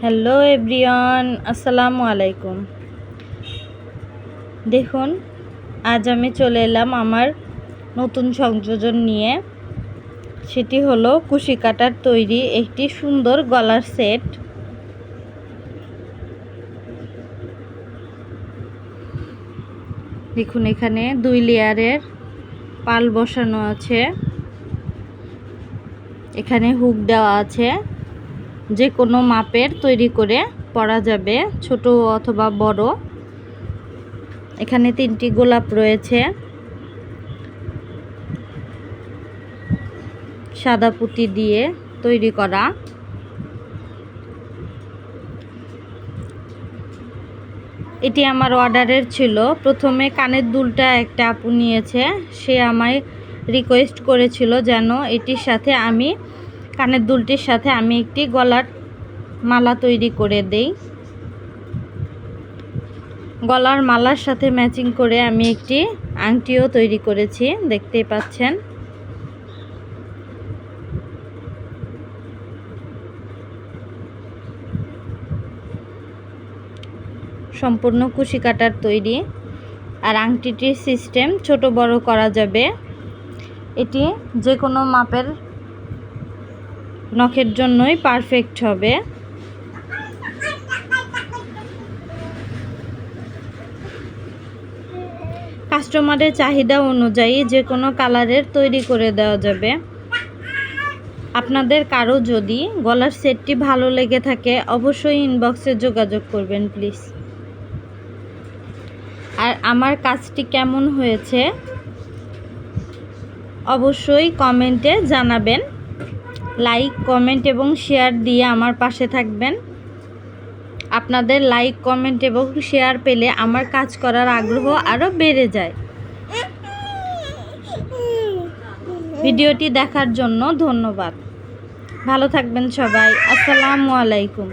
Hello everyone, আসসালামু আলাইকুম। দেখুন, আজ আমি চলে এলাম আমার নতুন সংযোজন নিয়ে। সেটি হলো কুশি কাটার তৈরি একটি সুন্দর গলার সেট। দেখুন, এখানে 2 লেয়ারের পাল বসানো আছে। এখানে হুক দেওয়া আছে, যে কোনো মাপের তৈরি করে পরা যাবে, ছোট অথবা বড়। এখানে 3টি গোলাপ রয়েছে, সাদা পুঁতি দিয়ে তৈরি করা। এটি আমার অর্ডারের ছিল। প্রথমে কানের দুলটা একটা আপু নিয়েছে, সে আমায় রিকোয়েস্ট করেছিল যেন এটির সাথে আমি কানের দুলটির সাথে আমি একটি গলার মালা তৈরি করে দেই। গলার মালার সাথে ম্যাচিং করে আমি একটি আংটিও তৈরি করেছি, দেখতেই পাচ্ছেন। সম্পূর্ণ কুশি কাটার তৈরি। আর আংটিটির সিস্টেম ছোট বড় করা যাবে। এটি যে কোনো মাপের নখের জন্যই পারফেক্ট হবে। কাস্টমারের চাহিদা অনুযায়ী যে কোনো কালারের তৈরি করে দেওয়া যাবে। আপনাদের কারো যদি গলার সেটটি ভালো লেগে থাকে অবশ্যই ইনবক্সে যোগাযোগ করবেন প্লিজ। আর আমার কাজটি কেমন হয়েছে অবশ্যই কমেন্টে জানাবেন। লাইক, কমেন্ট এবং শেয়ার দিয়ে আমার পাশে থাকবেন। আপনাদের লাইক, কমেন্ট এবং শেয়ার পেলে আমার কাজ করার আগ্রহ আরও বেড়ে যায়। ভিডিওটি দেখার জন্য ধন্যবাদ। ভালো থাকবেন সবাই। আসসালামু আলাইকুম।